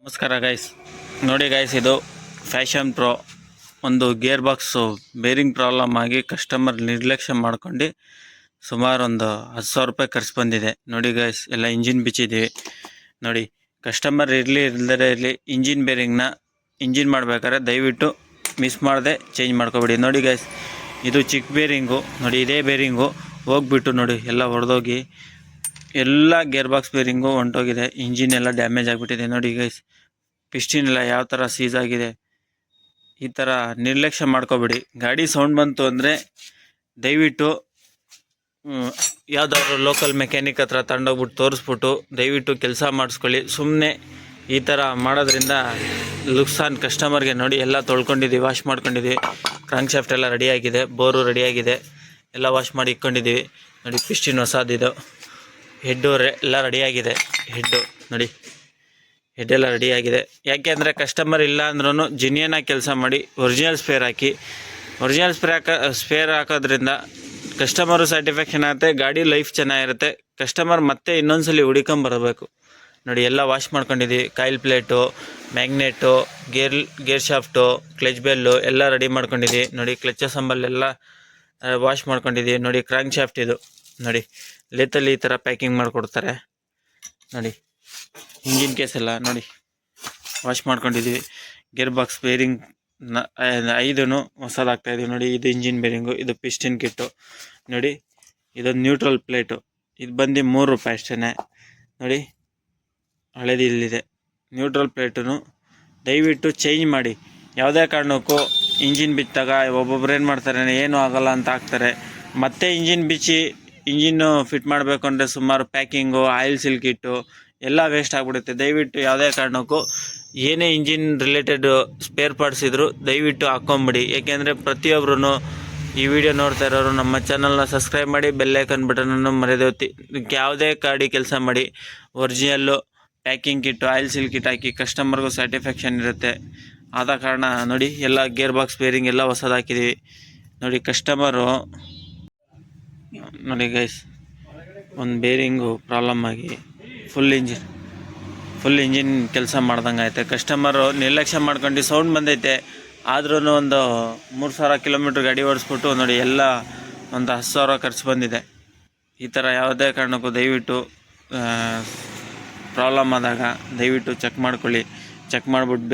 ನಮಸ್ಕಾರ ಗೈಸ್, ನೋಡಿ ಗೈಸ್, ಇದು ಫ್ಯಾಷನ್ ಪ್ರೋ ಒಂದು ಗೇರ್ ಬಾಕ್ಸು ಬೇರಿಂಗ್ ಪ್ರಾಬ್ಲಮ್ ಆಗಿ ಕಸ್ಟಮರ್ ನಿರ್ಲಕ್ಷ್ಯ ಮಾಡ್ಕೊಂಡು ಸುಮಾರು ಒಂದು 10,000 ರೂಪಾಯಿ ಖರ್ಚು ಬಂದಿದೆ. ನೋಡಿ ಗೈಸ್, ಎಲ್ಲ ಇಂಜಿನ್ ಬಿಚ್ಚಿದ್ದೀವಿ. ನೋಡಿ, ಕಸ್ಟಮರ್ ಇರಲಿ ಇಲ್ಲದೇ ಇರಲಿ, ಇಂಜಿನ್ ಮಾಡಬೇಕಾದ್ರೆ ದಯವಿಟ್ಟು ಮಿಸ್ ಮಾಡದೆ ಚೇಂಜ್ ಮಾಡ್ಕೊಬೇಡಿ. ನೋಡಿ ಗೈಸ್, ಇದು ಚಿಕ್ಕ ಬೇರಿಂಗು. ನೋಡಿ, ಇದೇ ಬೇರಿಂಗು ಹೋಗ್ಬಿಟ್ಟು ನೋಡಿ ಎಲ್ಲ ಹೊಡೆದೋಗಿ ಎಲ್ಲ ಗೇರ್ ಬಾಕ್ಸ್ ಬೇರಿಂಗು ಹೊಂಟೋಗಿದೆ. ಇಂಜಿನ್ ಎಲ್ಲ ಡ್ಯಾಮೇಜ್ ಆಗಿಬಿಟ್ಟಿದೆ. ನೋಡಿ ಗೈಸ್, ಪಿಸ್ಟಿನ್ ಎಲ್ಲ ಯಾವ ಥರ ಸೀಸ್ ಆಗಿದೆ. ಈ ಥರ ನಿರ್ಲಕ್ಷ್ಯ ಮಾಡ್ಕೋಬೇಡಿ. ಗಾಡಿ ಸೌಂಡ್ ಬಂತು ಅಂದರೆ ದಯವಿಟ್ಟು ಯಾವುದಾದ್ರು ಲೋಕಲ್ ಮೆಕ್ಯಾನಿಕ್ ಹತ್ರ ತಗೊಂಡೋಗ್ಬಿಟ್ಟು ತೋರಿಸ್ಬಿಟ್ಟು ದಯವಿಟ್ಟು ಕೆಲಸ ಮಾಡಿಸ್ಕೊಳ್ಳಿ. ಸುಮ್ಮನೆ ಈ ಥರ ಮಾಡೋದ್ರಿಂದ ಲುಕ್ಸಾನ್ ಕಸ್ಟಮರ್ಗೆ. ನೋಡಿ, ಎಲ್ಲ ತೊಳ್ಕೊಂಡಿದ್ದೀವಿ, ವಾಶ್ ಮಾಡ್ಕೊಂಡಿದ್ದೀವಿ. ಕ್ರಾಂಕ್ ಶಾಫ್ಟ್ ಎಲ್ಲ ರೆಡಿಯಾಗಿದೆ, ಬೋರು ರೆಡಿಯಾಗಿದೆ, ಎಲ್ಲ ವಾಶ್ ಮಾಡಿ ಇಟ್ಕೊಂಡಿದ್ದೀವಿ. ನೋಡಿ, ಪಿಸ್ಟಿನ್ ಹೊಸದಿದು, ಹೆಡ್ಡು ಎಲ್ಲ ರೆಡಿಯಾಗಿದೆ. ಹೆಡ್ಡು ನೋಡಿ, ಹೆಡ್ಡೆಲ್ಲ ರೆಡಿಯಾಗಿದೆ. ಯಾಕೆ ಅಂದರೆ ಕಸ್ಟಮರ್ ಇಲ್ಲ ಅಂದ್ರೂ ಜೆನ್ಯೂನಾಗಿ ಕೆಲಸ ಮಾಡಿ ಒರಿಜಿನಲ್ ಸ್ಪೇರ್ ಹಾಕಿ. ಒರಿಜಿನಲ್ ಸ್ಪೇರ್ ಹಾಕೋದ್ರಿಂದ ಕಸ್ಟಮರು ಸ್ಯಾಟಿಸ್ಫ್ಯಾಕ್ಷನ್ ಆಗುತ್ತೆ, ಗಾಡಿ ಲೈಫ್ ಚೆನ್ನಾಗಿರುತ್ತೆ. ಕಸ್ಟಮರ್ ಮತ್ತೆ ಇನ್ನೊಂದ್ಸಲಿ ಹುಡ್ಕೊಂಬರಬೇಕು. ನೋಡಿ, ಎಲ್ಲ ವಾಶ್ ಮಾಡ್ಕೊಂಡಿದ್ದೀವಿ. Coil plate, magnate, gear shaft, clutch bell ಎಲ್ಲ ರೆಡಿ ಮಾಡ್ಕೊಂಡಿದ್ದೀವಿ. ನೋಡಿ, ಕ್ಲಚ್ ಅಸೆಂಬಲ್ ಎಲ್ಲ ವಾಶ್ ಮಾಡ್ಕೊಂಡಿದ್ದೀವಿ. ನೋಡಿ, ಕ್ರಾಂಕ್ ಶಾಫ್ಟ್ ಇದು ನೋಡಿ, ಲೇತಲ್ಲಿ ಈ ಥರ ಪ್ಯಾಕಿಂಗ್ ಮಾಡಿಕೊಡ್ತಾರೆ. ನೋಡಿ, ಇಂಜಿನ್ ಕೇಸ್ ಎಲ್ಲ ನೋಡಿ ವಾಶ್ ಮಾಡ್ಕೊಂಡಿದ್ದೀವಿ. Gear box bearing 5 ಹೊಸದಾಗ್ತಾಯಿದ್ದೀವಿ. ನೋಡಿ, ಇದು ಇಂಜಿನ್ ಬೇರಿಂಗು, ಇದು ಪಿಸ್ಟಿನ್ ಕಿಟ್ಟು. ನೋಡಿ, ಇದೊಂದು ನ್ಯೂಟ್ರಲ್ ಪ್ಲೇಟು, ಇದು ಬಂದು 3 ರೂಪಾಯಿ ಅಷ್ಟೇ. ನೋಡಿ, ಹಳೇದು ಇಲ್ಲಿದೆ. ನ್ಯೂಟ್ರಲ್ ಪ್ಲೇಟು ದಯವಿಟ್ಟು ಚೇಂಜ್ ಮಾಡಿ. ಯಾವುದೇ ಕಾರಣಕ್ಕೂ ಇಂಜಿನ್ ಬಿಚ್ಚಾಗ ಒಬ್ಬೊಬ್ರು ಏನು ಮಾಡ್ತಾರೆ, ಏನೂ ಆಗೋಲ್ಲ ಅಂತ ಹಾಕ್ತಾರೆ. ಮತ್ತೆ ಇಂಜಿನ್ ಬಿಚ್ಚಿ ಇಂಜಿನ್ನು ಫಿಟ್ ಮಾಡಬೇಕು ಅಂದರೆ ಸುಮಾರು ಪ್ಯಾಕಿಂಗು, ಆಯಿಲ್ ಸೀಲ್ ಕಿಟ್ಟು ಎಲ್ಲ ವೇಸ್ಟ್ ಆಗಿಬಿಡುತ್ತೆ. ದಯವಿಟ್ಟು ಯಾವುದೇ ಕಾರಣಕ್ಕೂ ಏನೇ ಇಂಜಿನ್ ರಿಲೇಟೆಡ್ ಸ್ಪೇರ್ ಪಾರ್ಟ್ಸ್ ಇದ್ದರೂ ದಯವಿಟ್ಟು ಹಾಕ್ಕೊಂಬಿಡಿ. ಏಕೆಂದರೆ ಪ್ರತಿಯೊಬ್ಬರೂ ಈ ವಿಡಿಯೋ ನೋಡ್ತಾ ಇರೋರು ನಮ್ಮ ಚಾನಲ್ನ ಸಬ್ಸ್ಕ್ರೈಬ್ ಮಾಡಿ, ಬೆಲ್ಲೈಕನ್ ಬಟನನ್ನು ಮರೆಯದೆ ಒತ್ತಿ. ಯಾವುದೇ ಗಾಡಿ ಕೆಲಸ ಮಾಡಿ original packing kit, oil seal kit ಹಾಕಿ ಕಸ್ಟಮರ್ಗೂ ಸ್ಯಾಟಿಸ್ಫ್ಯಾಕ್ಷನ್ ಇರುತ್ತೆ. ಆದ ಕಾರಣ ನೋಡಿ, ಎಲ್ಲ ಗೇರ್ ಬಾಕ್ಸ್ ಬೇರಿಂಗ್ ಎಲ್ಲ ಹೊಸದು ಹಾಕಿದ್ದೀವಿ. ನೋಡಿ, ಕಸ್ಟಮರು ನೋಡಿ ಗೈಸ್, ಒಂದು ಬೇರಿಂಗು ಪ್ರಾಬ್ಲಮ್ ಆಗಿ ಫುಲ್ ಇಂಜಿನ್ ಕೆಲಸ ಮಾಡ್ದಂಗೆ ಐತೆ. ಕಸ್ಟಮರು ನಿರ್ಲಕ್ಷ್ಯ ಮಾಡ್ಕೊಂಡು ಸೌಂಡ್ ಬಂದೈತೆ, ಆದ್ರೂ ಒಂದು 3,000 ಕಿಲೋಮೀಟ್ರ್ ಗಾಡಿ ಓಡಿಸ್ಬಿಟ್ಟು ನೋಡಿ ಎಲ್ಲ ಒಂದು 10,000 ಖರ್ಚು ಬಂದಿದೆ. ಈ ಥರ ಯಾವುದೇ ಕಾರಣಕ್ಕೂ ದಯವಿಟ್ಟು ಪ್ರಾಬ್ಲಮ್ ಆದಾಗ ದಯವಿಟ್ಟು ಚೆಕ್ ಮಾಡ್ಕೊಳ್ಳಿ. ಚೆಕ್ ಮಾಡಿಬಿಟ್ಟು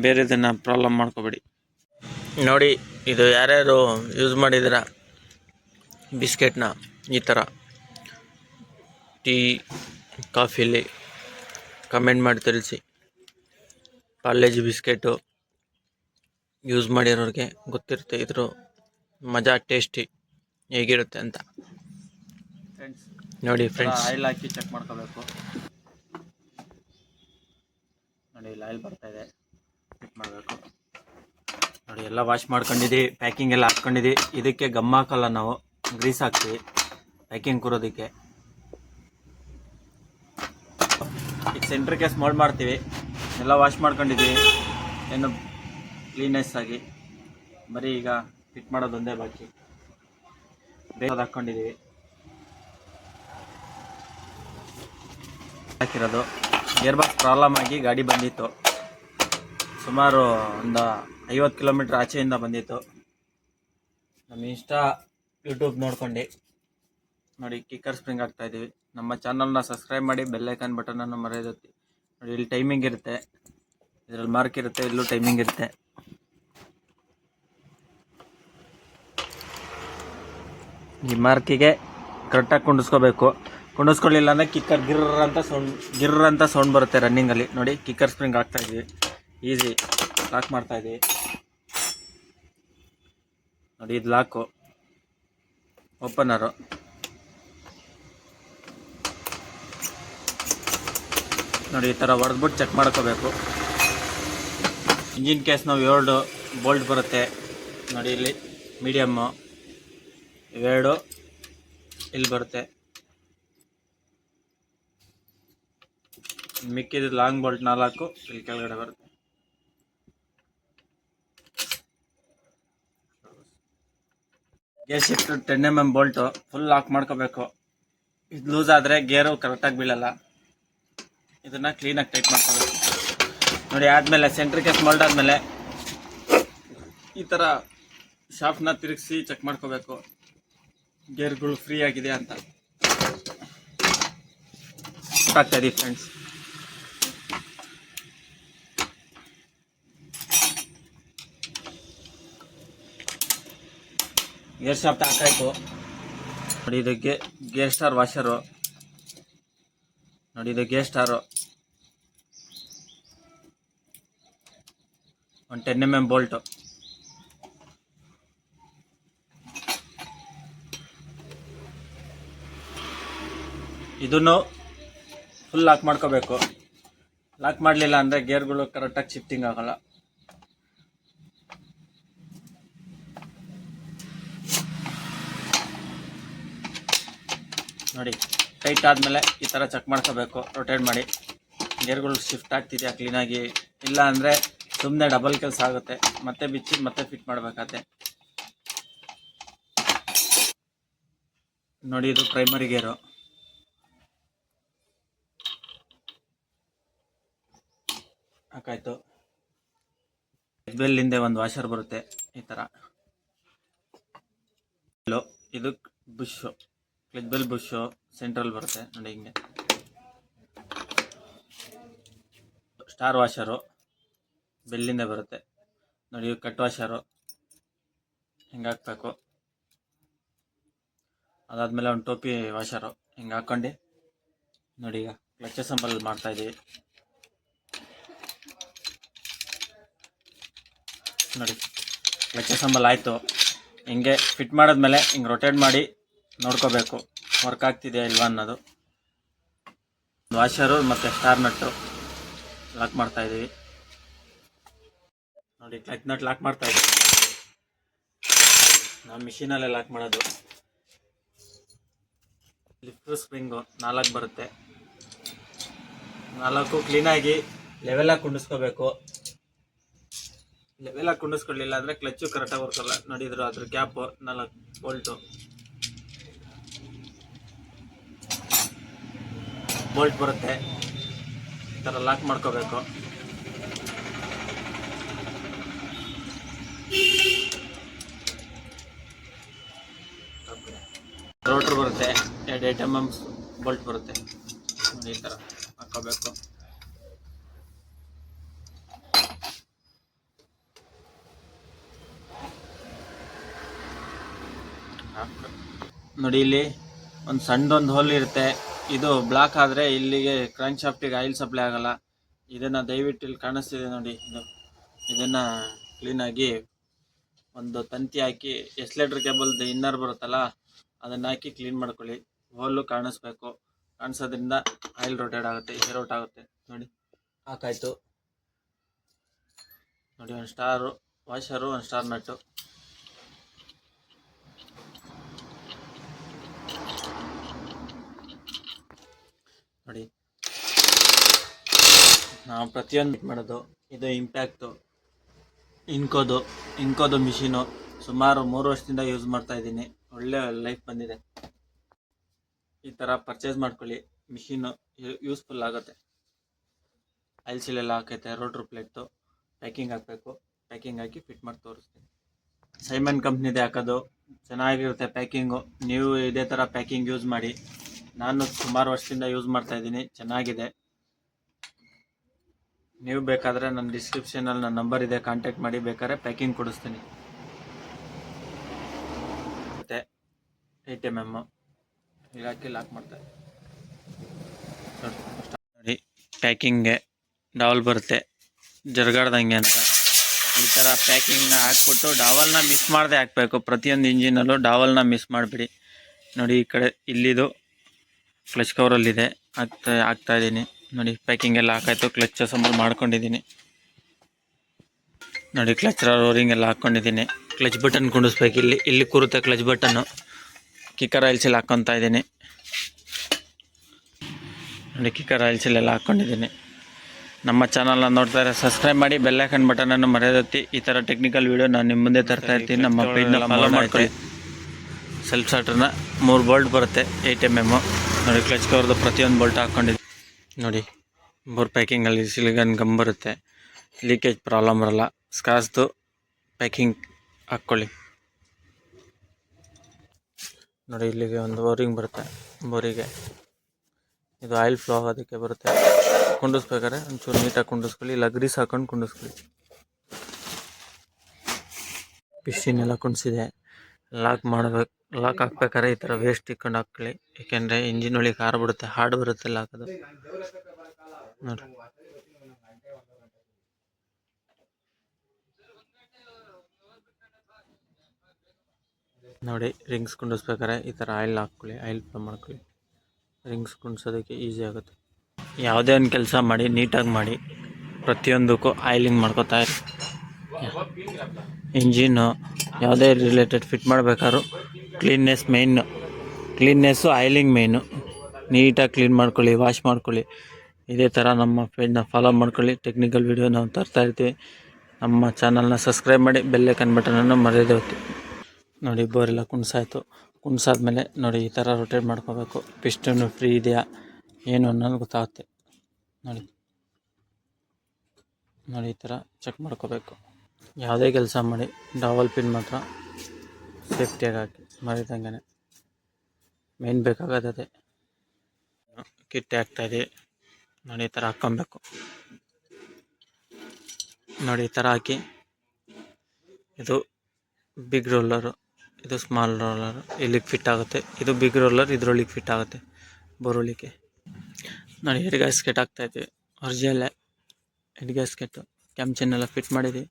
ಬೇರೆದನ್ನು ಪ್ರಾಬ್ಲಮ್ ಮಾಡ್ಕೊಬೇಡಿ. ನೋಡಿ, ಇದು ಯಾರ್ಯಾರು ಯೂಸ್ ಮಾಡಿದ್ದೀರಾ ಬಿಸ್ಕೆಟ್ನ, ಈ ಥರ ಟೀ ಕಾಫಿಲಿ ಕಮೆಂಟ್ ಮಾಡಿ ತಿಳಿಸಿ. ಪಾರ್ಲೇಜಿ ಬಿಸ್ಕೆಟು ಯೂಸ್ ಮಾಡಿರೋರಿಗೆ ಗೊತ್ತಿರುತ್ತೆ ಇದ್ರ ಮಜಾ, ಟೇಸ್ಟಿ ಹೇಗಿರುತ್ತೆ ಅಂತ. ನೋಡಿ ಫ್ರೆಂಡ್ಸ್, ಆಯಿಲ್ ಹಾಕಿ ಚೆಕ್ ಮಾಡ್ಕೋಬೇಕು. ನೋಡಿ, ಇಲ್ಲಿ ಆಯಿಲ್ ಬರ್ತಾಯಿದೆ, ಚೆಕ್ ಮಾಡಬೇಕು. ನೋಡಿ, ಎಲ್ಲ ವಾಶ್ ಮಾಡ್ಕೊಂಡಿದ್ದೀವಿ, ಪ್ಯಾಕಿಂಗ್ ಎಲ್ಲ ಹಾಕ್ಕೊಂಡಿದ್ದೀವಿ. ಇದಕ್ಕೆ ಗಮ್ ಹಾಕಲ್ಲ, ನಾವು ಗ್ರೀಸ್ ಹಾಕ್ತೀವಿ ಪ್ಯಾಕಿಂಗ್ ಕೂರೋದಕ್ಕೆ. ಈಗ ಸೆಂಟ್ರ್ ಕೇಸ್ ಮೋಲ್ಡ್ ಮಾಡ್ತೀವಿ. ಎಲ್ಲ ವಾಶ್ ಮಾಡ್ಕೊಂಡಿದ್ದೀವಿ, ಏನು ಕ್ಲೀನೆಸ್ ಆಗಿ. ಬರೀ ಈಗ ಫಿಟ್ ಮಾಡೋದೊಂದೇ ಬಾಕಿ. ಬೇಗ ಹಾಕ್ಕೊಂಡಿದ್ದೀವಿ. ಹಾಕಿರೋದು ಗೇರ್ ಬಾಕ್ಸ್ ಪ್ರಾಬ್ಲಮ್ ಆಗಿ ಗಾಡಿ ಬಂದಿತ್ತು. ಸುಮಾರು ಒಂದು 50 ಕಿಲೋಮೀಟ್ರ್ ಆಚೆಯಿಂದ ಬಂದಿತ್ತು. ನಮ್ಮ ಯೂಟ್ಯೂಬ್ ನೋಡ್ಕೊಂಡು ನೋಡಿ ಕಿಕ್ಕರ್ ಸ್ಪ್ರಿಂಗ್ ಹಾಕ್ತಾಯಿದ್ದೀವಿ. ನಮ್ಮ ಚಾನಲ್ನ ಸಬ್ಸ್ಕ್ರೈಬ್ ಮಾಡಿ, ಬೆಲ್ಲೈಕನ್ ಬಟನನ್ನು ಮರೆಯದೊತ್ತಿ. ನೋಡಿ, ಇಲ್ಲಿ ಟೈಮಿಂಗ್ ಇರುತ್ತೆ, ಇದರಲ್ಲಿ ಮಾರ್ಕ್ ಇರುತ್ತೆ, ಇಲ್ಲೂ ಟೈಮಿಂಗ್ ಇರುತ್ತೆ. ಈ ಮಾರ್ಕಿಗೆ ಕರೆಕ್ಟಾಗಿ ಕುಂಡಿಸ್ಕೋಬೇಕು. ಕುಂಡಿಸ್ಕೊಳ್ಳಿಲ್ಲ ಅಂದರೆ ಕಿಕ್ಕರ್ ಗಿರ್ರ್ ಅಂತ ಸೌಂಡ್ ಬರುತ್ತೆ ರನ್ನಿಂಗಲ್ಲಿ. ನೋಡಿ, ಕಿಕ್ಕರ್ ಸ್ಪ್ರಿಂಗ್ ಹಾಕ್ತಾಯಿದ್ದೀವಿ, ಈಸಿ ಲಾಕ್ ಮಾಡ್ತಾಯಿದ್ದೀವಿ. ನೋಡಿ, ಇದು ಲಾಕು, ಓಪನರು. ನೋಡಿ, ಈ ಥರ ಹೊಡೆದ್ಬಿಟ್ಟು ಚೆಕ್ ಮಾಡ್ಕೋಬೇಕು. ಇಂಜಿನ್ ಕೇಸ್ ನಾವು 2 ಬೋಲ್ಟ್ ಬರುತ್ತೆ. ನೋಡಿ, ಇಲ್ಲಿ ಮೀಡಿಯಮ್ಮು 2 ಇಲ್ಲಿ ಬರುತ್ತೆ. ಮಿಕ್ಕಿದ ಲಾಂಗ್ ಬೋಲ್ಟ್ 4 ಇಲ್ಲಿ ಕೆಳಗಡೆ ಬರುತ್ತೆ. Gear shift 10 mm Bolt full lock ಮಾಡ್ಕೋಬೇಕು. ಇದು ಲೂಸ್ ಆದರೆ ಗೇರು ಕರೆಕ್ಟಾಗಿ ಬೀಳಲ್ಲ. ಇದನ್ನು ಕ್ಲೀನಾಗಿ ಟೈಟ್ ಮಾಡ್ಕೋಬೇಕು. ನೋಡಿ. ಆದಮೇಲೆ ಸೆಂಟ್ರ್ ಕೇಸ್ ಮೋಲ್ಡ್ ಆದಮೇಲೆ ಈ ಥರ ಶಾಫ್ಟ್ನ ತಿರುಗಿಸಿ ಚೆಕ್ ಮಾಡ್ಕೋಬೇಕು ಗೇರ್ಗಳು ಫ್ರೀ ಆಗಿದೆ ಅಂತ. ಆಗ್ತಾಯಿದೆ ಫ್ರೆಂಡ್ಸ್. ಗೇರ್ ಶಾಫ್ಟ್ ಹಾಕಾಯ್ತು ನೋಡಿ. ಇದಕ್ಕೆ ಗೇರ್ ಸ್ಟಾರ್ ವಾಷರು ನೋಡಿ. ಇದು ಗೇರ್ ಸ್ಟಾರು, ಒಂದು 10 mm ಬೋಲ್ಟು. ಇದನ್ನು ಫುಲ್ ಲಾಕ್ ಮಾಡ್ಕೋಬೇಕು. ಲಾಕ್ ಮಾಡಲಿಲ್ಲ ಅಂದರೆ ಗೇರ್ಗಳು ಕರೆಕ್ಟಾಗಿ ಶಿಫ್ಟಿಂಗ್ ಆಗೋಲ್ಲ. ನೋಡಿ, ಟೈಟ್ ಆದಮೇಲೆ ಈ ಥರ ಚೆಕ್ ಮಾಡ್ಕೋಬೇಕು. ರೊಟೇಟ್ ಮಾಡಿ ಗೇರ್ಗಳು ಶಿಫ್ಟ್ ಆಗ್ತಿದೆಯಾ ಕ್ಲೀನಾಗಿ. ಇಲ್ಲ ಅಂದರೆ ಸುಮ್ಮನೆ ಡಬಲ್ ಕೆಲಸ ಆಗುತ್ತೆ. ಮತ್ತೆ ಬಿಚ್ಚಿ ಮತ್ತೆ ಫಿಟ್ ಮಾಡಬೇಕಾಗತ್ತೆ. ನೋಡಿ, ಇದು ಪ್ರೈಮರಿ ಗೇರು. ಹಾಕಾಯ್ತು. ಬೆಲ್ ಹಿಂದೆ ಒಂದು ವಾಷರ್ ಬರುತ್ತೆ ಈ ಥರ. ಇದು ಬುಷು, ಕ್ಲಚ್ ಬೆಲ್ ಬುಷು ಸೆಂಟ್ರಲ್ ಬರುತ್ತೆ ನೋಡಿ. ಹಿಂಗೆ ಸ್ಟಾರ್ ವಾಷರು ಬೆಲ್ಲಿಂದ ಬರುತ್ತೆ ನೋಡಿ. ಕಟ್ ವಾಷರು ಹಿಂಗೆ ಹಾಕ್ಬೇಕು. ಅದಾದಮೇಲೆ ಒಂದು ಟೋಪಿ ವಾಷರು ಹಿಂಗೆ ಹಾಕ್ಕೊಂಡು ನೋಡಿ. ಈಗ ಕ್ಲಚ್ ಅಸೆಂಬಲ್ ಮಾಡ್ತಾಯಿದ್ದೀವಿ ನೋಡಿ. ಕ್ಲಚ್ ಅಸೆಂಬಲ್ ಆಯಿತು. ಹಿಂಗೆ ಫಿಟ್ ಮಾಡಿದ್ಮೇಲೆ ಹಿಂಗೆ ರೊಟೇಟ್ ಮಾಡಿ ನೋಡ್ಕೋಬೇಕು ವರ್ಕ್ ಆಗ್ತಿದೆಯಾ ಇಲ್ವಾ ಅನ್ನೋದು. ವಾಷರು ಮತ್ತು ಸ್ಟಾರ್ ನಟ್ಟು ಲಾಕ್ ಮಾಡ್ತಾಯಿದ್ದೀವಿ ನೋಡಿ. ಕ್ಲಚ್ ನಟ್ ಲಾಕ್ ಮಾಡ್ತಾಯಿದ್ದೀವಿ. ನಾವು ಮಿಷಿನಲ್ಲೇ ಲಾಕ್ ಮಾಡೋದು. ಲಿಫ್ಟ್ ಸ್ಪ್ರಿಂಗು 4 ಬರುತ್ತೆ. 4 ಕ್ಲೀನಾಗಿ ಲೆವೆಲಾಗಿ ಕುಂಡಿಸ್ಕೋಬೇಕು. ಲೆವೆಲಾಗಿ ಕುಂಡಿಸ್ಕೊಳ್ಳಿಲ್ಲ ಅಂದರೆ ಕ್ಲಚ್ಚು ಕರೆಕ್ಟಾಗಿ ವರ್ಕಲ್ಲ. ನೋಡಿದ್ರು ಅದ್ರ ಗ್ಯಾಪು 4 ಬೋಲ್ಟು. ಬೋಲ್ಟ್ ಬರುತ್ತೆ. ಈ ಥರ ಲಾಕ್ ಮಾಡ್ಕೋಬೇಕು. ರೋಟ್ರ್ ಬರುತ್ತೆ. 8 mm ಬೋಲ್ಟ್ ಬರುತ್ತೆ ನೋಡಿ. ಈ ಥರ ಹಾಕೋಬೇಕು. ನೋಡಿ, ಇಲ್ಲಿ ಒಂದು ಸಣ್ಣದೊಂದು ಹೋಲ್ ಇರುತ್ತೆ. ಇದು ಬ್ಲಾಕ್ ಆದರೆ ಇಲ್ಲಿಗೆ ಕ್ರಾಂಕ್ ಶಾಫ್ಟಿಗೆ ಆಯಿಲ್ ಸಪ್ಲೈ ಆಗೋಲ್ಲ. ಇದನ್ನು ದಯವಿಟ್ಟು ಇಲ್ಲಿ ಕಾಣಿಸ್ತಿದೆ ನೋಡಿ. ಇದನ್ನು ಕ್ಲೀನಾಗಿ ಒಂದು ತಂತಿ ಹಾಕಿ ಎಸ್ಲೇಟರ್ ಕೇಬಲ್ದು ಇನ್ನರ್ ಬರುತ್ತಲ್ಲ ಅದನ್ನು ಹಾಕಿ ಕ್ಲೀನ್ ಮಾಡ್ಕೊಳ್ಳಿ. ಹೋಲು ಕಾಣಿಸ್ಬೇಕು. ಕಾಣಿಸೋದ್ರಿಂದ ಆಯಿಲ್ ರೊಟೇಟ್ ಆಗುತ್ತೆ, ಏರ್ ಔಟ್ ಆಗುತ್ತೆ ನೋಡಿ. ಹಾಕಾಯ್ತು ನೋಡಿ. ಒಂದು ಸ್ಟಾರು ವಾಷರು, ಒಂದು ಸ್ಟಾರ್ ನಟ್ಟು. ನೋಡಿ, ನಾವು ಪ್ರತಿಯೊಂದು ಫಿಟ್ ಮಾಡೋದು. ಇದು ಇಂಪ್ಯಾಕ್ಟು ಇಂಕೋದು ಮಿಷಿನು. ಸುಮಾರು 3 ವರ್ಷದಿಂದ ಯೂಸ್ ಮಾಡ್ತಾ ಇದ್ದೀನಿ. ಒಳ್ಳೆ ಲೈಫ್ ಬಂದಿದೆ. ಈ ಥರ ಪರ್ಚೇಸ್ ಮಾಡ್ಕೊಳ್ಳಿ. ಮಿಷಿನು ಯೂಸ್ಫುಲ್ ಆಗುತ್ತೆ. ಆಯಿಲ್ ಸೀಲೆಲ್ಲ ಹಾಕೈತೆ. ರೋಟ್ರ್ ಪ್ಲೇಟು ಪ್ಯಾಕಿಂಗ್ ಹಾಕಬೇಕು. ಪ್ಯಾಕಿಂಗ್ ಹಾಕಿ ಫಿಟ್ ಮಾಡಿ ತೋರಿಸ್ತೀನಿ. ಸೈಮನ್ ಕಂಪ್ನಿದೆ ಹಾಕೋದು. ಚೆನ್ನಾಗಿರುತ್ತೆ ಪ್ಯಾಕಿಂಗು. ನೀವು ಇದೇ ಥರ ಪ್ಯಾಕಿಂಗ್ ಯೂಸ್ ಮಾಡಿ. ನಾನು ಸುಮಾರು ವರ್ಷದಿಂದ ಯೂಸ್ ಮಾಡ್ತಾಯಿದ್ದೀನಿ. ಚೆನ್ನಾಗಿದೆ. ನೀವು ಬೇಕಾದರೆ ನನ್ನ ಡಿಸ್ಕ್ರಿಪ್ಷನಲ್ಲಿ ನನ್ನ ನಂಬರ್ ಇದೆ, ಕಾಂಟ್ಯಾಕ್ಟ್ ಮಾಡಿ. ಬೇಕಾದ್ರೆ ಪ್ಯಾಕಿಂಗ್ ಕೊಡಿಸ್ತೀನಿ. ಮತ್ತು 8 mm ಹಾಕಿ ಲಾಕ್ ಮಾಡ್ತಾರೆ ನೋಡಿ. ಪ್ಯಾಕಿಂಗ್ಗೆ ಡಾವಲ್ ಬರುತ್ತೆ ಜರುಗಾಡ್ದಂಗೆ ಅಂತ. ಈ ಥರ ಪ್ಯಾಕಿಂಗ್ನ ಹಾಕ್ಬಿಟ್ಟು ಡಾವಲ್ನ ಮಿಸ್ ಮಾಡದೆ ಹಾಕಬೇಕು. ಪ್ರತಿಯೊಂದು ಇಂಜಿನಲ್ಲೂ ಡಾವಲ್ನ ಮಿಸ್ ಮಾಡಿಬಿಡಿ ನೋಡಿ. ಈ ಕಡೆ ಇಲ್ಲಿದು ಕ್ಲಚ್ ಕವರಲ್ಲಿದೆ. ಹಾಕ್ತಾಯಿದ್ದೀನಿ ನೋಡಿ. ಪ್ಯಾಕಿಂಗ್ ಎಲ್ಲ ಹಾಕಾಯ್ತು. ಕ್ಲಚ್ ಅಸೆಂಬಲ್ ಮಾಡ್ಕೊಂಡಿದ್ದೀನಿ ನೋಡಿ. ಕ್ಲಚ್ ರೋರಿಂಗ್ ಎಲ್ಲ ಹಾಕ್ಕೊಂಡಿದ್ದೀನಿ. ಕ್ಲಚ್ ಬಟನ್ ಕುಂಡಿಸ್ಬೇಕು. ಇಲ್ಲಿ ಕೂರುತ್ತೆ ಕ್ಲಚ್ ಬಟನ್ನು. ಕಿಕ್ಕರ್ ಆಯಿಲ್ಸಲ್ಲಿ ಹಾಕ್ಕೊತಾ ಇದ್ದೀನಿ ನೋಡಿ. ಕಿಕ್ಕರ್ ಆಯಿಲ್ಸಲ್ಲೆಲ್ಲ ಹಾಕ್ಕೊಂಡಿದ್ದೀನಿ. ನಮ್ಮ ಚಾನಲ್ನ ನೋಡ್ತಾ ಇರೋ ಸಬ್ಸ್ಕ್ರೈಬ್ ಮಾಡಿ, ಬೆಲ್ ಐಕಾನ್ ಬಟನನ್ನು ಮರೆಯೋದತ್ತಿ. ಈ ಥರ ಟೆಕ್ನಿಕಲ್ ವೀಡಿಯೋ ನಾನು ನಿಮ್ಮ ಮುಂದೆ ತರ್ತಾ ಇರ್ತೀನಿ. ನಮ್ಮ ಪೇಜ್ನ ಫಾಲೋ ಮಾಡ್ಕೊಳ್ಳಿ. ಸೆಲ್ಫ್ ಸ್ಟಾರ್ಟರ್ನ 3 ಬೋಲ್ಟ್ ಬರುತ್ತೆ 8 mm ನೋಡಿ. ಕ್ಲಚ್ ಕವರ್ದು ಪ್ರತಿಯೊಂದು ಬೋಲ್ಟ್ ಹಾಕ್ಕೊಂಡಿದ್ದೀನಿ ನೋಡಿ. 3 ಪ್ಯಾಕಿಂಗಲ್ಲಿ ಸಿಲಿಗನ್ ಗಮ್ ಬರುತ್ತೆ. ಲೀಕೇಜ್ ಪ್ರಾಬ್ಲಮ್ ಬರಲ್ಲ. ಸ್ಕಾಚ್ದು ಪ್ಯಾಕಿಂಗ್ ಹಾಕ್ಕೊಳ್ಳಿ. ನೋಡಿ ಇಲ್ಲಿಗೆ ಒಂದು ಬೋರಿಂಗ್ ಬರುತ್ತೆ. ಬೋರಿಗೆ ಇದು ಆಯಿಲ್ ಫ್ಲೋ ಆಗೋದಕ್ಕೆ ಬರುತ್ತೆ. ಕುಂಡಿಸ್ಬೇಕಾದ್ರೆ ಒಂಚೂರು ನೀಟಾಗಿ ಕುಂಡಿಸ್ಕೊಳ್ಳಿ, ಇಲ್ಲ ಗ್ರೀಸ್ ಹಾಕೊಂಡು ಕುಂಡಿಸ್ಕೊಳ್ಳಿ. ಪಿಸ್ಟಿನೆಲ್ಲ ಕುಣಿಸಿದೆ. ಲಾಕ್ ಮಾಡಬೇಕು. ಲಾಕ್ ಹಾಕ್ಬೇಕಾದ್ರೆ ಈ ಥರ ವೇಸ್ಟ್ ಇಟ್ಕೊಂಡು ಹಾಕ್ಕೊಳ್ಳಿ, ಏಕೆಂದರೆ ಇಂಜಿನ್ ಒಳಗೆ ಹಾರು ಬಿಡುತ್ತೆ, ಹಾರ್ಡ್ ಬರುತ್ತೆ ಲಾಕ್ ಅದು. ನೋಡಿ ನೋಡಿ ರಿಂಗ್ಸ್ ಕುಂಡಿಸ್ಬೇಕಾದ್ರೆ ಈ ಥರ ಆಯಿಲ್ ಹಾಕ್ಕೊಳ್ಳಿ, ಆಯಿಲ್ ಫ್ಲೋ ಮಾಡ್ಕೊಳ್ಳಿ. ರಿಂಗ್ಸ್ ಕುಂಡಿಸೋದಕ್ಕೆ ಈಸಿ ಆಗುತ್ತೆ. ಯಾವುದೇ ಒಂದು ಕೆಲಸ ಮಾಡಿ ನೀಟಾಗಿ ಮಾಡಿ, ಪ್ರತಿಯೊಂದಕ್ಕೂ ಆಯಿಲಿಂಗ್ ಮಾಡ್ಕೋತಾ ಇರಿ. ಇಂಜಿನ್ನು ಯಾವುದೇ ರಿಲೇಟೆಡ್ ಫಿಟ್ ಮಾಡಬೇಕಾದ್ರೂ ಕ್ಲೀನ್ನೆಸ್ಸು ಆಯಿಲಿಂಗ್ ಮೇಯ್ನು. ನೀಟಾಗಿ ಕ್ಲೀನ್ ಮಾಡ್ಕೊಳ್ಳಿ, ವಾಶ್ ಮಾಡ್ಕೊಳ್ಳಿ. ಇದೇ ಥರ ನಮ್ಮ ಪೇಜ್ನ ಫಾಲೋ ಮಾಡ್ಕೊಳ್ಳಿ. ಟೆಕ್ನಿಕಲ್ ವಿಡಿಯೋ ನಾವು ತರ್ತಾ ಇರ್ತೀವಿ. ನಮ್ಮ ಚಾನಲ್ನ ಸಬ್ಸ್ಕ್ರೈಬ್ ಮಾಡಿ, ಬೆಲ್ ಐಕಾನ್ ಬಟನನ್ನು ಮರೆಯದೇ ಹೋಗ್ತೀವಿ. ನೋಡಿ ಬೋರೆಲ್ಲ ಕುಣ್ಸಾಯ್ತು. ಕುಣ್ಸಾದ್ಮೇಲೆ ನೋಡಿ ಈ ಥರ ರೊಟೇಟ್ ಮಾಡ್ಕೋಬೇಕು. ಪಿಸ್ಟನ್ನು ಫ್ರೀ ಇದೆಯಾ ಏನು ಅನ್ನೋದು ಗೊತ್ತಾಗುತ್ತೆ. ನೋಡಿ ಈ ಥರ ಚೆಕ್ ಮಾಡ್ಕೋಬೇಕು. ಯಾವುದೇ ಕೆಲಸ ಮಾಡಿ ಡಬಲ್ ಪಿನ್ ಮಾತ್ರ ಸೇಫ್ಟಿಯಾಗಿ ಹಾಕಿ, ಮರಿದಂಗೆ. ಮೇನ್ ಬೇಕಾಗತ್ತೆ ಕಿಟ್ಟೆ ಹಾಕ್ತಾಯಿದ್ದೀವಿ. ನೋಡಿ ಈ ಥರ ಹಾಕ್ಕೊಬೇಕು. ನೋಡಿ ಈ ಥರ ಹಾಕಿ, ಇದು ಬಿಗ್ ರೋಲರು, ಇದು ಸ್ಮಾಲ್ ರೋಲರು, ಇಲ್ಲಿಗೆ ಫಿಟ್ ಆಗುತ್ತೆ. ಇದು ಬಿಗ್ ರೋಲರ್, ಇದ್ರೊಳಗೆ ಫಿಟ್ ಆಗುತ್ತೆ ಬೋರೊಳಿಗೆ. ನೋಡಿ ಹೆಡ್ ಗ್ಯಾಸ್ಕೆಟ್ ಹಾಕ್ತಾಯಿದ್ದೀವಿ. ಒರಿಜಿನಲ್ ಹೆಡ್ ಗ್ಯಾಸ್ಕೆಟು, ಕ್ಯಾಮ್ಚನ್ನೆಲ್ಲ ಫಿಟ್ ಮಾಡಿದ್ದೀವಿ.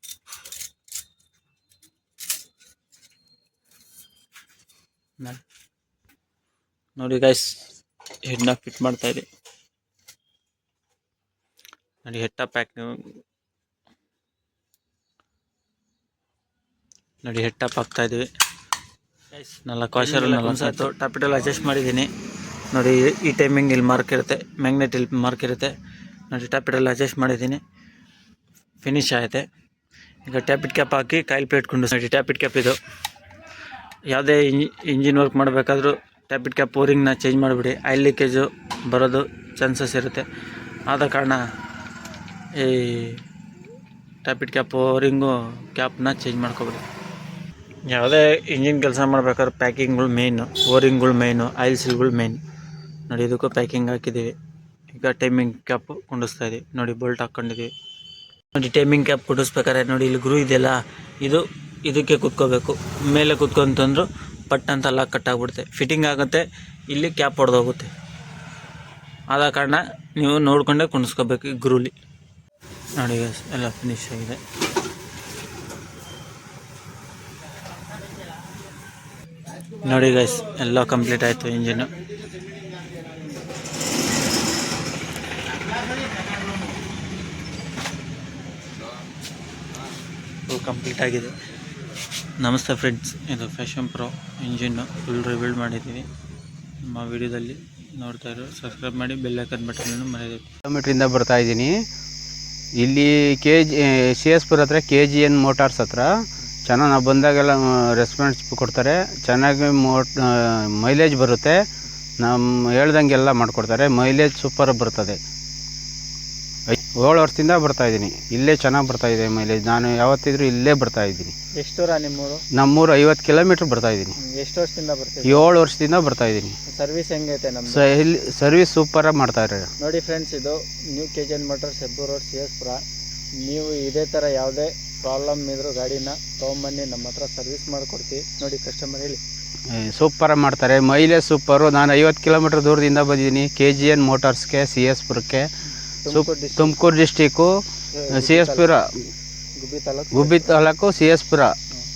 ನೋಡಿ ಗೈಸ್, ಹೆಡ್ನ ಫಿಟ್ ಮಾಡ್ತಾಯಿದ್ದೀವಿ. ನೋಡಿ ಹೆಡ್ ಟಾಪ್ ನೋಡಿ ಹೆಡ್ ಟಾಪ್ ಹಾಕ್ತಾಯಿದ್ದೀವಿ. 4 ವಾಷರಲ್ಲಿ 4 ಆಯಿತು. ಟಾಪಿಟಲ್ಲಿ ಅಡ್ಜಸ್ಟ್ ಮಾಡಿದ್ದೀನಿ. ನೋಡಿ ಈ ಟೈಮಿಂಗ್ ಇಲ್ಲಿ ಮಾರ್ಕ್ ಇರುತ್ತೆ, ಮ್ಯಾಗ್ನೆಟ್ ಇಲ್ಲಿ ಮಾರ್ಕ್ ಇರುತ್ತೆ. ನೋಡಿ ಟಾಪಿಟಲ್ಲಿ ಅಡ್ಜಸ್ಟ್ ಮಾಡಿದ್ದೀನಿ, ಫಿನಿಶ್ ಆಯಿತೆ. ಈಗ ಟ್ಯಾಪಿಟ್ ಕ್ಯಾಪ್ ಹಾಕಿ ಕಾಯಿಲ್ ಪ್ಲೇಟ್ ಕೊಂಡು. ನೋಡಿ ಟ್ಯಾಪಿಟ್ ಕ್ಯಾಪ್ ಇದು. ಯಾವುದೇ ಇಂಜಿನ್ ವರ್ಕ್ ಮಾಡಬೇಕಾದ್ರೂ ಟ್ಯಾಪಿಟ್ ಕ್ಯಾಪ್ ಓರಿಂಗ್ನ ಚೇಂಜ್ ಮಾಡಿಬಿಡಿ. ಆಯಿಲ್ ಲೀಕೇಜು ಬರೋದು ಚಾನ್ಸಸ್ ಇರುತ್ತೆ. ಆದ ಕಾರಣ ಈ ಟ್ಯಾಪಿಟ್ ಕ್ಯಾಪ್ ಓರಿಂಗು ಕ್ಯಾಪ್ನ ಚೇಂಜ್ ಮಾಡ್ಕೊಬಿಡಿ. ಯಾವುದೇ ಇಂಜಿನ್ ಕೆಲಸ ಮಾಡಬೇಕಾದ್ರೆ ಪ್ಯಾಕಿಂಗ್ಗಳು ಮೇಯ್ನು, ಓರಿಂಗ್ಗಳು ಮೇಯ್ನು, ಆಯಿಲ್ ಸೀಲ್ಗಳು ಮೇಯ್ನ್. ನೋಡಿ ಇದಕ್ಕೂ ಪ್ಯಾಕಿಂಗ್ ಹಾಕಿದ್ದೀವಿ. ಈಗ ಟೈಮಿಂಗ್ ಕ್ಯಾಪು ಕುಂಡಿಸ್ತಾಯಿದ್ದೀವಿ. ನೋಡಿ ಬೋಲ್ಟ್ ಹಾಕ್ಕೊಂಡಿದ್ದೀವಿ. ನೋಡಿ ಟೈಮಿಂಗ್ ಕ್ಯಾಪ್ ಕುಡಿಸ್ಬೇಕಾದ್ರೆ ನೋಡಿ ಇಲ್ಲಿ ಗ್ರೂ ಇದೆಯಲ್ಲ, ಇದಕ್ಕೆ ಕುತ್ಕೋಬೇಕು. ಮೇಲೆ ಕುತ್ಕೊಂತಂದ್ರು ಪಟ್ ಅಂತ ಲಾಕ್ ಕಟ್ಟಾಗ್ಬಿಡುತ್ತೆ, ಫಿಟ್ಟಿಂಗ್ ಆಗುತ್ತೆ, ಇಲ್ಲಿ ಕ್ಯಾಪ್ ಹೊಡೆದೋಗುತ್ತೆ. ಆದ ಕಾರಣ ನೀವು ನೋಡಿಕೊಂಡೇ ಕುಣಿಸ್ಕೋಬೇಕು ಈ ಗ್ರೂಲಿ. ನೋಡಿ ಎಲ್ಲ ಫಿನಿಶ್ ಆಗಿದೆ. ನೋಡಿ ಗೈಸ್, ಎಲ್ಲ ಕಂಪ್ಲೀಟ್ ಆಯಿತು ಇಂಜಿನ್ನು. ಕಂಪ್ಲೀಟ್ ಆಗಿದೆ. ನಮಸ್ತೆ ಫ್ರೆಂಡ್ಸ್, ಇದು fashion pro engine full rebuild ಮಾಡಿದ್ದೀವಿ. ನಮ್ಮ ವಿಡಿಯೋದಲ್ಲಿ ನೋಡ್ತಾ ಇರೋ ಸಬ್ಸ್ಕ್ರೈಬ್ ಮಾಡಿ, ಬೆಲ್ ಐಕಾನ್ ಬಟನನ್ನು ಮರೆಯದೆ. ಕಿಲೋಮೀಟ್ರಿಂದ ಬರ್ತಾಯಿದ್ದೀನಿ. ಇಲ್ಲಿ CS ಪುರ ಹತ್ರ KGN ಮೋಟಾರ್ಸ್ ಹತ್ರ ಚೆನ್ನಾಗಿ ನಾವು ಬಂದಾಗೆಲ್ಲ ರೆಸ್ಪಾನ್ಸ್ ಕೊಡ್ತಾರೆ. ಚೆನ್ನಾಗಿ ಮೈಲೇಜ್ ಬರುತ್ತೆ. ನಮ್ಮ ಹೇಳ್ದಂಗೆಲ್ಲ ಮಾಡಿಕೊಡ್ತಾರೆ. ಮೈಲೇಜ್ ಸೂಪರ್ ಬರ್ತದೆ. 7 ವರ್ಷದಿಂದ ಬರ್ತಾಯಿದ್ದೀನಿ. ಇಲ್ಲೇ ಚೆನ್ನಾಗಿ ಬರ್ತಾಯಿದೆ ಮೈಲೇಜ್. ನಾನು ಯಾವತ್ತಿದ್ರೂ ಇಲ್ಲೇ ಬರ್ತಾಯಿದ್ದೀನಿ. ಎಷ್ಟು ದೂರ ನಿಮ್ಮೂರು? ನಮ್ಮೂರು 50 ಕಿಲೋಮೀಟ್ರ್ ಬರ್ತಾಯಿದ್ದೀನಿ. ಎಷ್ಟು ವರ್ಷದಿಂದ ಬರ್ತೀವಿ? 7 ವರ್ಷದಿಂದ ಬರ್ತಾಯಿದ್ದೀನಿ. ಸರ್ವಿಸ್ ಹೆಂಗೈತೆ ನಮ್ಮದು? ಸರ್ವಿಸ್ ಸೂಪರಾಗಿ ಮಾಡ್ತಾರೆ. ನೋಡಿ ಫ್ರೆಂಡ್ಸ್, ಇದು new KGN motors, Hebbur road, CS ಪುರ. ನೀವು ಇದೇ ಥರ ಯಾವುದೇ ಪ್ರಾಬ್ಲಮ್ ಇದ್ರೂ ಗಾಡಿನ ತೊಗೊಂಬನ್ನಿ, ನಮ್ಮ ಹತ್ರ ಸರ್ವಿಸ್ ಮಾಡಿಕೊಡ್ತೀವಿ. ನೋಡಿ ಕಸ್ಟಮರ್ ಹೇಳಿ. ಸೂಪರಾಗಿ ಮಾಡ್ತಾರೆ. Mileage super. ನಾನು 50 ಕಿಲೋಮೀಟ್ರ್ ದೂರದಿಂದ ಬಂದಿದ್ದೀನಿ KGN ಮೋಟಾರ್ಸ್ಗೆ, CS ಪುರಕ್ಕೆ. ತುಮಕೂರು ಡಿಸ್ಟಿಕ್ಕು, CS ಪುರ, ಗುಬ್ಬಿ ತಾಲೂಕು, CS ಪುರ.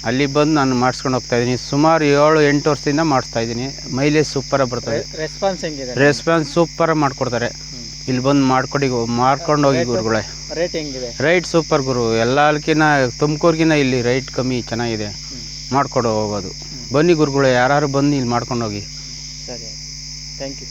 ಅಲ್ಲಿ ಬಂದು ನಾನು ಮಾಡಿಸ್ಕೊಂಡು ಹೋಗ್ತಾಯಿದ್ದೀನಿ. ಸುಮಾರು 7-8 ವರ್ಷದಿಂದ ಮಾಡಿಸ್ತಾಯಿದ್ದೀನಿ. ಮೈಲೇಜ್ ಸೂಪರಾಗಿ ಬರ್ತದೆ. ರೆಸ್ಪಾನ್ಸ್ ಹೆಂಗಿದೆ? ರೆಸ್ಪಾನ್ಸ್ ಸೂಪರಾಗಿ ಮಾಡಿಕೊಡ್ತಾರೆ. ಇಲ್ಲಿ ಬಂದು ಮಾಡ್ಕೊಂಡು ಹೋಗಿ ಗುರುಗಳೇ. ರೇಟ್ ಹೆಂಗಿದೆ? ರೈಟ್ ಸೂಪರ್ ಗುರು. ಎಲ್ಲಕ್ಕಿಂತ ತುಮಕೂರಿಗಿಂತ ಇಲ್ಲಿ ರೈಟ್ ಕಮ್ಮಿ ಚೆನ್ನಾಗಿದೆ. ಮಾಡಿಕೊಡು ಹೋಗೋದು. ಬನ್ನಿ ಗುರುಗಳೇ, ಯಾರು ಬಂದು ಇಲ್ಲಿ ಮಾಡ್ಕೊಂಡು ಹೋಗಿ. ಸರಿ, ಥ್ಯಾಂಕ್ ಯು.